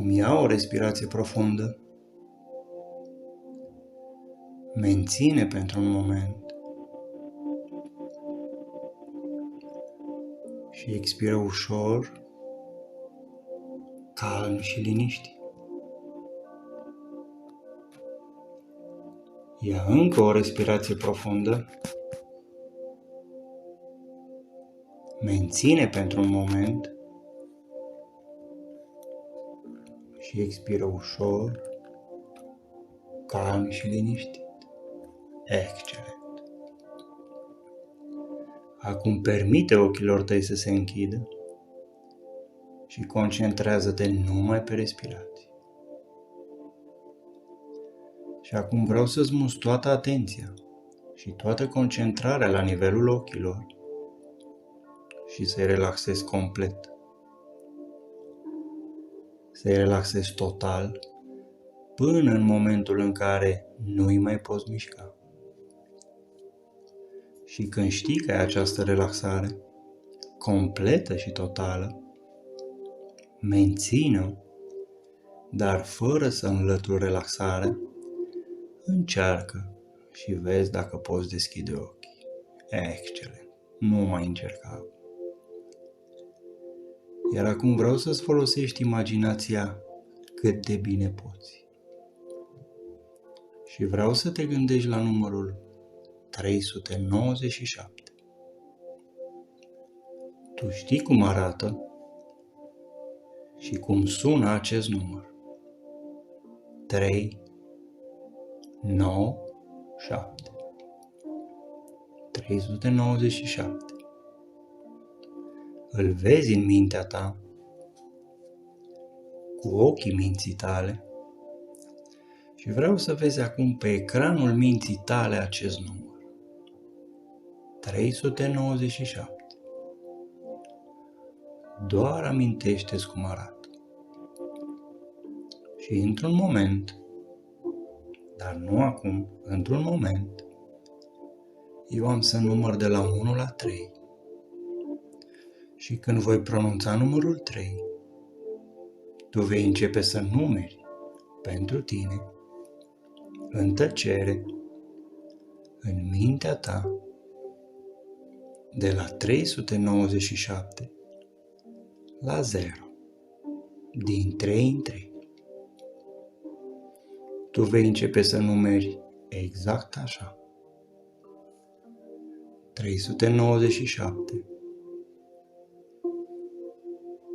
Acum ia o respirație profundă. Menține pentru un moment și expiră ușor, calm și liniștit. Ia încă o respirație profundă. Menține pentru un moment și expiră ușor, calm și liniștit. Excelent! Acum permite ochilor tăi să se închidă și concentrează-te numai pe respirație. Și acum vreau să-ți muți toată atenția și toată concentrarea la nivelul ochilor și să-i relaxezi complet. Să-i relaxezi total până în momentul în care nu îi mai poți mișca. Și când știi că ai această relaxare completă și totală, menține-o, dar fără să înlături relaxarea, încearcă și vezi dacă poți deschide ochii. Excelent! Nu mai încerca. Iar acum vreau să-ți folosești imaginația cât de bine poți. Și vreau să te gândești la numărul 397. Tu știi cum arată și cum sună acest număr. 3, 9, 7. 397. Îl vezi în mintea ta, cu ochii minții tale, și vreau să vezi acum pe ecranul minții tale acest număr. 397. Doar amintește-ți cum arată. Și într-un moment, dar nu acum, într-un moment, eu am să număr de la 1 la 3. Și când voi pronunța numărul 3, tu vei începe să numeri pentru tine, în tăcere, în mintea ta, de la 397 la 0, din 3 în 3. Tu vei începe să numeri exact așa. 397,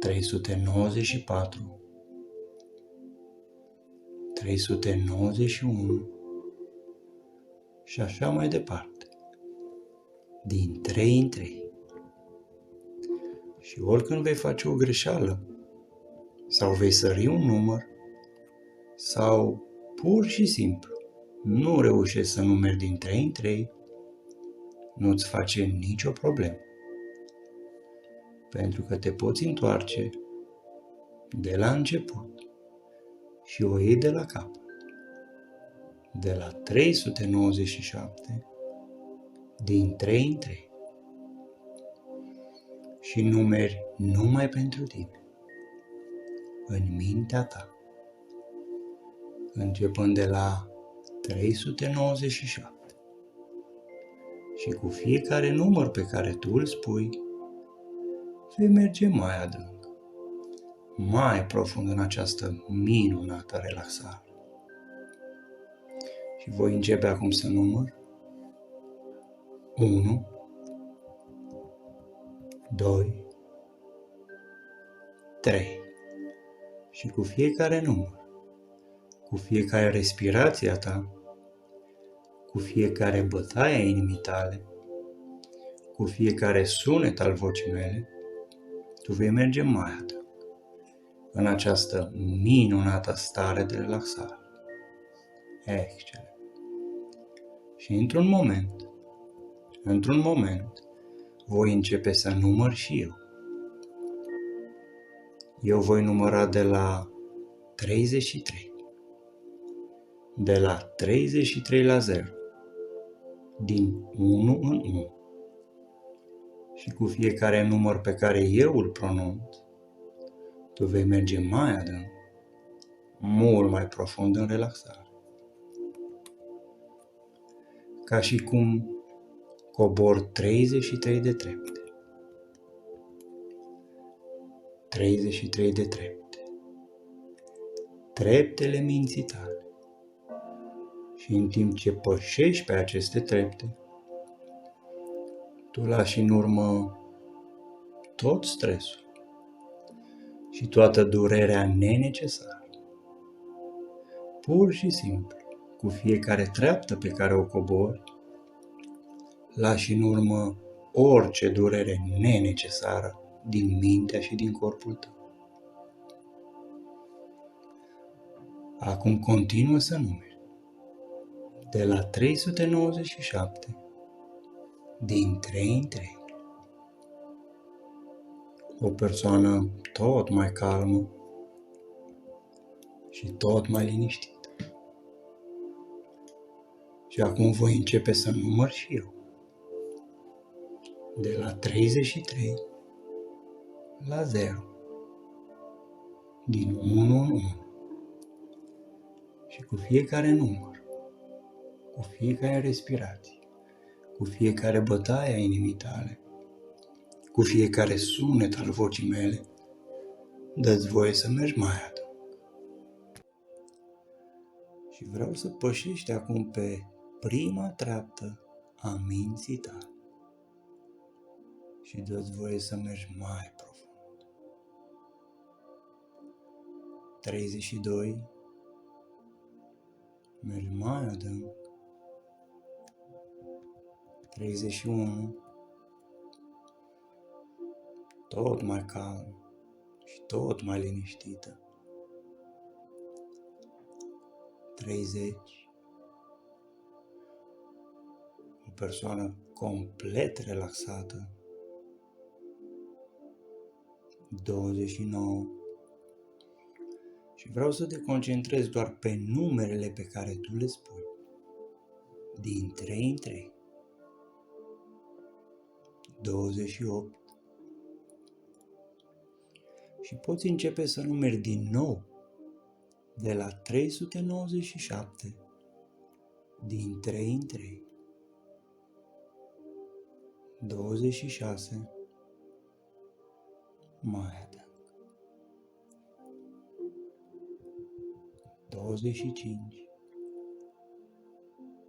394, 391 și așa mai departe, din 3 în 3. Și oricând vei face o greșeală sau vei sări un număr sau pur și simplu nu reușești să numeri din 3 în 3, nu-ți face nicio problemă. Pentru că te poți întoarce de la început și o iei de la capăt. De la 397, din 3 în 3. Și numeri numai pentru tine, în mintea ta. Începând de la 397. Și cu fiecare număr pe care tu îl spui, vei merge mai adânc, mai profund în această minunată relaxare. Și voi începe acum să număr 1, 2, 3. Și cu fiecare număr, cu fiecare respirație a ta, cu fiecare bătaie a inimii tale, cu fiecare sunet al vocii mele, tu vei merge mai adânc în această minunată stare de relaxare. Excelent! Și într-un moment, voi începe să număr și eu. Eu voi număra de la 33. De la 33 la 0. Din 1 în 1. Și cu fiecare număr pe care eu îl pronunț, tu vei merge mai adânc mult mai profund în relaxare. Ca și cum cobor 33 de trepte. 33 de trepte. Treptele minții tale. Și în timp ce pășești pe aceste trepte, tu lași în urmă tot stresul și toată durerea nenecesară. Pur și simplu, cu fiecare treaptă pe care o cobori, lași în urmă orice durere nenecesară din mintea și din corpul tău. Acum continuă să numeri de la 397 din 3 în 3. O persoană tot mai calmă și tot mai liniștită. Și acum voi începe să număr și eu. De la 33 la 0. Din 1 în 1. Și cu fiecare număr, cu fiecare respirație, cu fiecare bătaie a inimii tale, cu fiecare sunet al vocii mele, dă-ți voie să mergi mai adânc. Și vreau să pășești acum pe prima treaptă a minții tale. Și dă-ți voie să mergi mai profund. 32. Mergi mai adânc. 31. Tot mai calm și tot mai liniștită. 30. O persoană complet relaxată. 29. Și vreau să te concentrezi doar pe numerele pe care tu le spui. Din 3 în 3. 28. Și poți începe să numeri din nou de la 397 din 3 în 3. 26. Mai adânc. 25.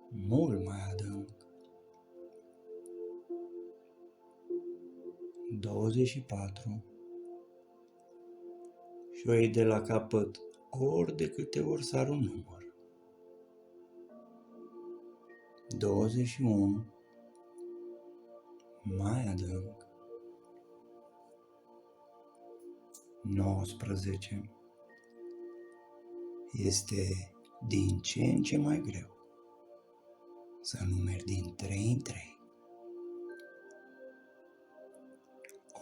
Mult mai adânc. 24. Și o iei de la capăt ori de câte ori sar un număr. 21. Mai adânc. 19. Este din ce în ce mai greu să numeri din 3 în 3.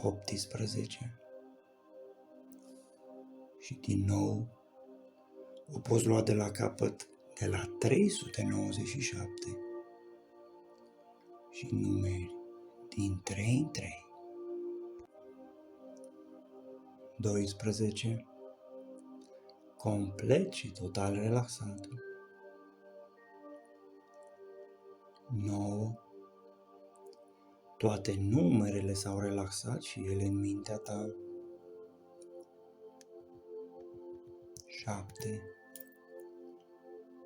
18. Și din nou o poți lua de la capăt de la 397 și numeri din 3 în 3. 12. Complet și total relaxată. 9. Toate numerele s-au relaxat și ele în mintea ta. 7.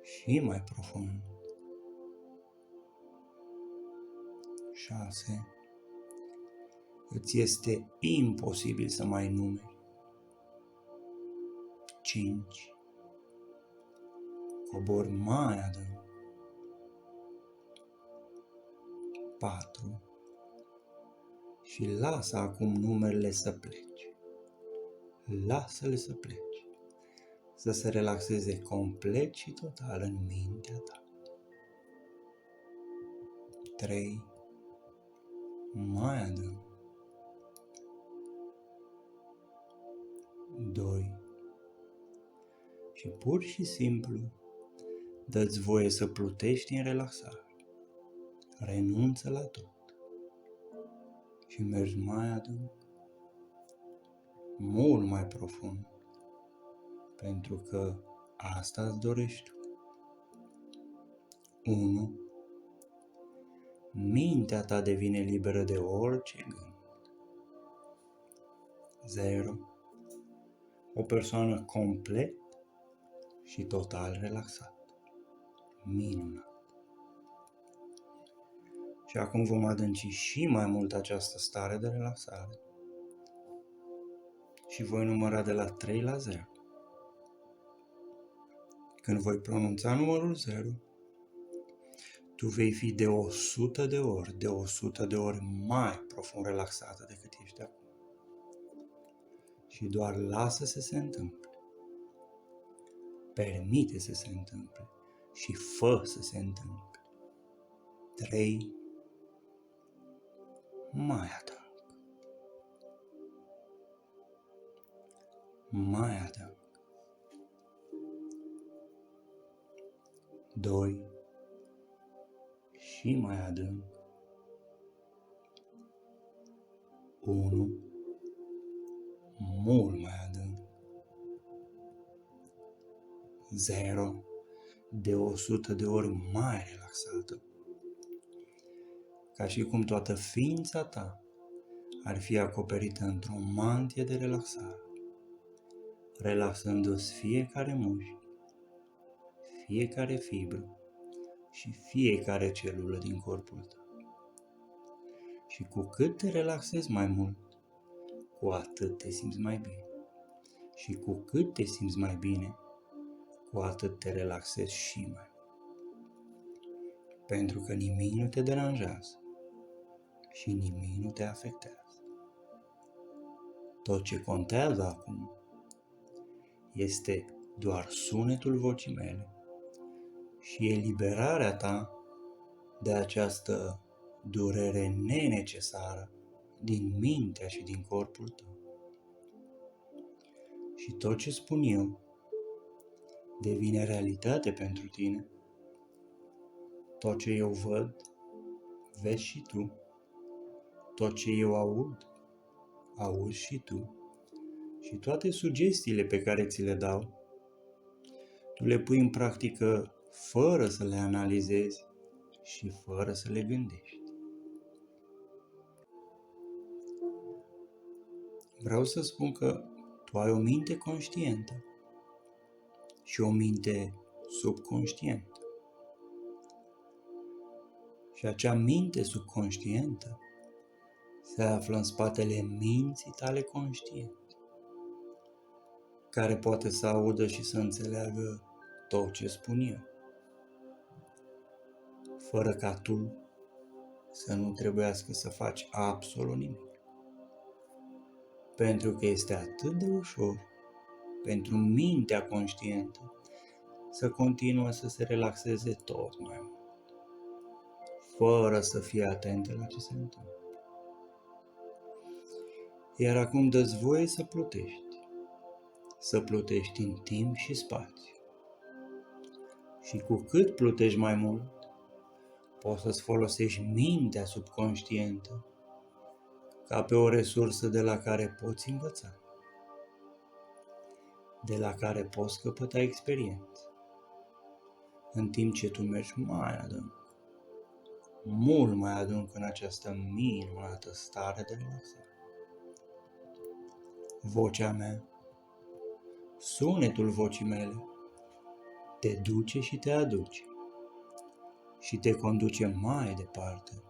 Și mai profund. 6. Îți este imposibil să mai numeri. 5. Cobori mai adânc. 4. Și lasă acum numerele să plece. Lasă-le să plece. Să se relaxeze complet și total în mintea ta. 3. Mai adânc. 2. Și pur și simplu dă-ți voie să plutești în relaxare. Renunță la tot. Și mergi mai adânc, mult mai profund, pentru că Asta îți dorești tu. 1. Mintea ta devine liberă de orice gând. 0. O persoană complet și total relaxată. Minunat. Și acum vom adânci și mai mult această stare de relaxare. Și voi număra de la 3 la 0. Când voi pronunța numărul 0, tu vei fi de 100 de ori mai profund relaxată decât ești acum. Și doar lasă să se întâmple. Permite să se întâmple și fă să se întâmple. 3. Mai adânc. Mai adânc. 2. Și mai adânc. 1. Mult mai adânc. 0. De 100 de ori mai relaxată. Ca și cum toată ființa ta ar fi acoperită într-o mantie de relaxare, relaxându-ți fiecare mușchi, fiecare fibră și fiecare celulă din corpul tău. Și cu cât te relaxezi mai mult, cu atât te simți mai bine. Și cu cât te simți mai bine, cu atât te relaxezi și mai mult. Pentru că nimic nu te deranjează și nimic nu te afectează. Tot ce contează acum este doar sunetul vocii mele și eliberarea ta de această durere nenecesară din mintea și din corpul tău. Și tot ce spun eu devine realitate pentru tine. Tot ce eu văd, vezi și tu. Tot ce eu aud, auzi și tu. Și toate sugestiile pe care ți le dau, tu le pui în practică fără să le analizezi și fără să le gândești. Vreau să spun că tu ai o minte conștientă și o minte subconștientă. Și acea minte subconștientă se află în spatele minții tale conștiente, care poate să audă și să înțeleagă tot ce spun eu, fără ca tu să nu trebuiască să faci absolut nimic. Pentru că este atât de ușor pentru mintea conștientă să continuă să se relaxeze tot mai mult, fără să fie atentă la ce se întâmplă. Iar acum dă-ți voie să plutești în timp și spațiu. Și cu cât plutești mai mult, poți să-ți folosești mintea subconștientă ca pe o resursă de la care poți învăța, de la care poți căpăta experiență, în timp ce tu mergi mai adânc, mult mai adânc în această minunată stare de relaxare. Vocea mea, sunetul vocii mele, te duce și te aduce și te conduce mai departe.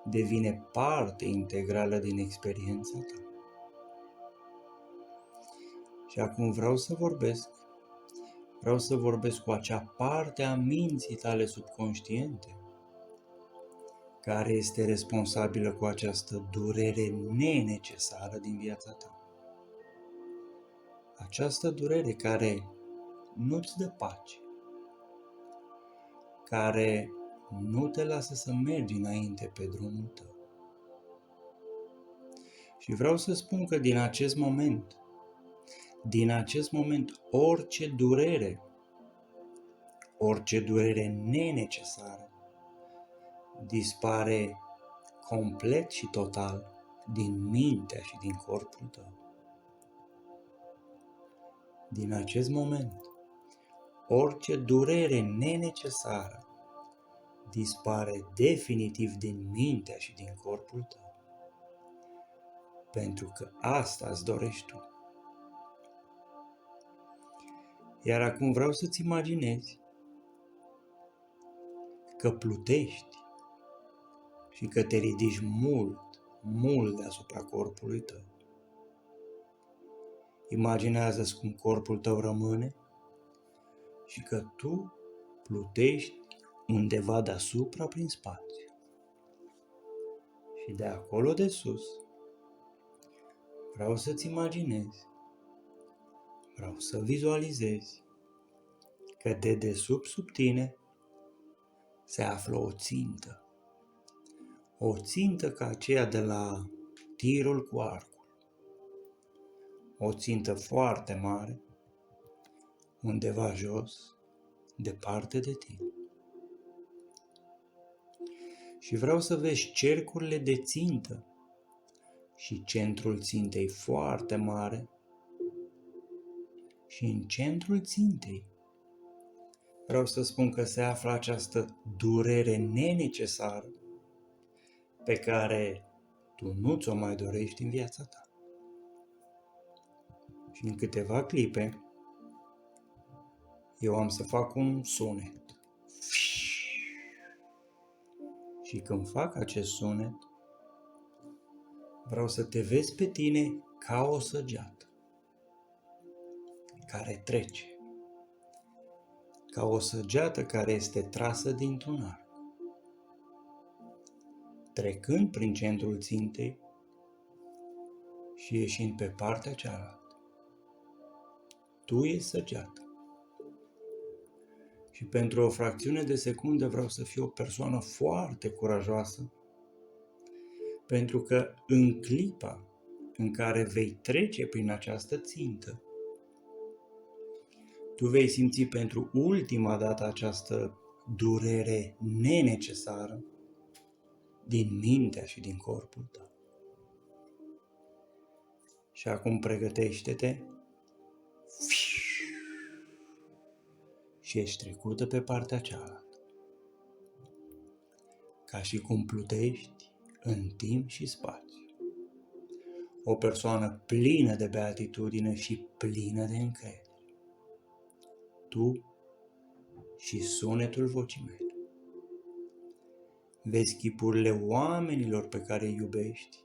Devine parte integrală din experiența ta. Și acum vreau să vorbesc cu acea parte a minții tale subconștiente care este responsabilă cu această durere nenecesară din viața ta. Această durere care nu-ți dă pace, care nu te lasă să mergi înainte pe drumul tău. Și vreau să spun că din acest moment, orice durere nenecesară dispare complet și total din mintea și din corpul tău. Din acest moment, orice durere nenecesară dispare definitiv din mintea și din corpul tău. Pentru că asta îți dorești tu. Iar acum vreau să-ți imaginezi că plutești și că te ridici mult, mult deasupra corpului tău. Imaginează-ți cum corpul tău rămâne și că tu plutești undeva deasupra prin spațiu. Și de acolo de sus vreau să-ți imaginezi, vreau să vizualizezi că de desubt sub tine se află o țintă. O țintă ca aceea de la tirul cu arcul. O țintă foarte mare, undeva jos, departe de tine. Și vreau să vezi cercurile de țintă și centrul țintei foarte mare și în centrul țintei vreau să spun că se află această durere nenecesară pe care tu nu ți-o mai dorești în viața ta. Și în câteva clipe eu am să fac un sunet. Și când fac acest sunet, vreau să te vezi pe tine ca o săgeată care trece, ca o săgeată care este trasă dintr-un arc, trecând prin centrul țintei și ieșind pe partea cealaltă. Tu ești săgeată. Și pentru o fracțiune de secundă vreau să fiu o persoană foarte curajoasă, pentru că în clipa în care vei trece prin această țintă, tu vei simți pentru ultima dată această durere nenecesară din mintea și din corpul tău. Și acum pregătește-te și ești trecută pe partea cealaltă. Ca și cum plutești în timp și spațiu. O persoană plină de beatitudine și plină de încredere. Tu și sunetul vocii mele. Vezi chipurile oamenilor pe care îi iubești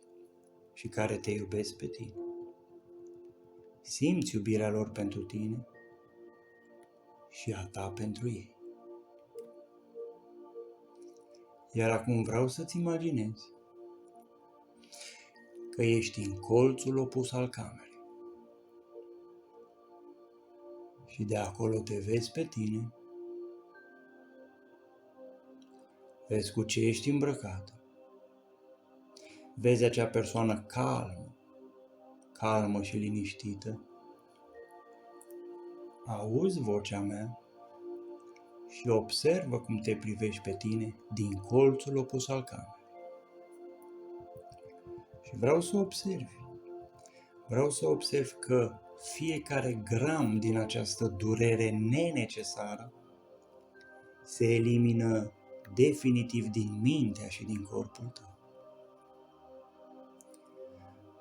și care te iubesc pe tine. Simți iubirea lor pentru tine și a ta pentru ei. Iar acum vreau să-ți imaginezi că ești în colțul opus al camerei și de acolo te vezi pe tine, vezi cu ce ești îmbrăcată, vezi acea persoană calmă și liniștită, auzi vocea mea și observă cum te privești pe tine din colțul opus al camerei. Și vreau să observi că fiecare gram din această durere nenecesară se elimină definitiv din mintea și din corpul tău.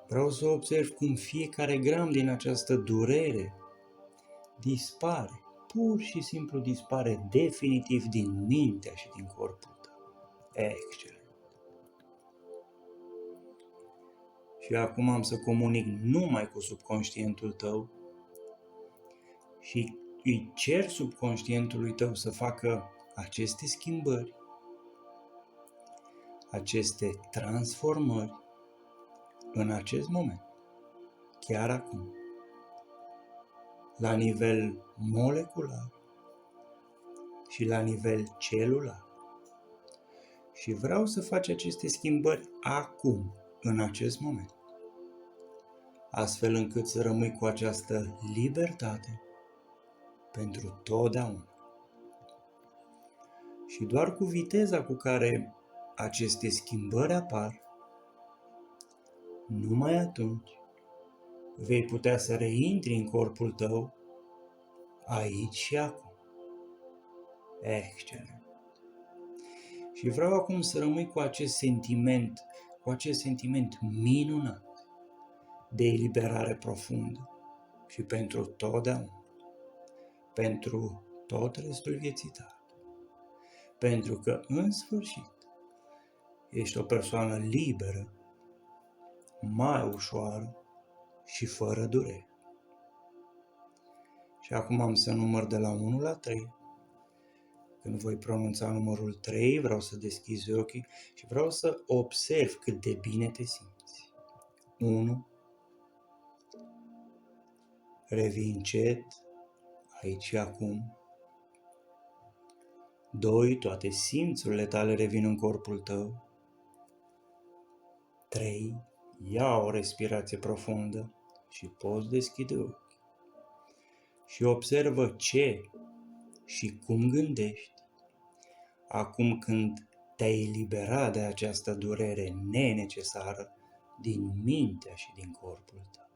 Vreau să observ cum fiecare gram din această durere dispare, pur și simplu dispare definitiv din mintea și din corpul tău. Excelent! Și acum am să comunic numai cu subconștientul tău și îi cer subconștientului tău să facă aceste schimbări, aceste transformări în acest moment, chiar acum, la nivel molecular și la nivel celular. Și vreau să faci aceste schimbări acum, în acest moment, astfel încât să rămâi cu această libertate pentru totdeauna. Și doar cu viteza cu care aceste schimbări apar, numai atunci vei putea să reintri în corpul tău aici și acum. Excelent. Și vreau acum să rămâi cu acest sentiment minunat de eliberare profundă și pentru totdeauna, pentru tot restul vieții tale. Pentru că, în sfârșit, ești o persoană liberă, mai ușoară și fără durere. Și acum am să număr de la 1 la 3. Când voi pronunța numărul 3, vreau să deschizi ochii și vreau să observ cât de bine te simți. 1. Revii încet, aici și acum. 2. Toate simțurile tale revin în corpul tău. 3. Ia o respirație profundă și poți deschide ochii. Și observă ce și cum gândești acum când te-ai eliberat de această durere nenecesară din mintea și din corpul tău.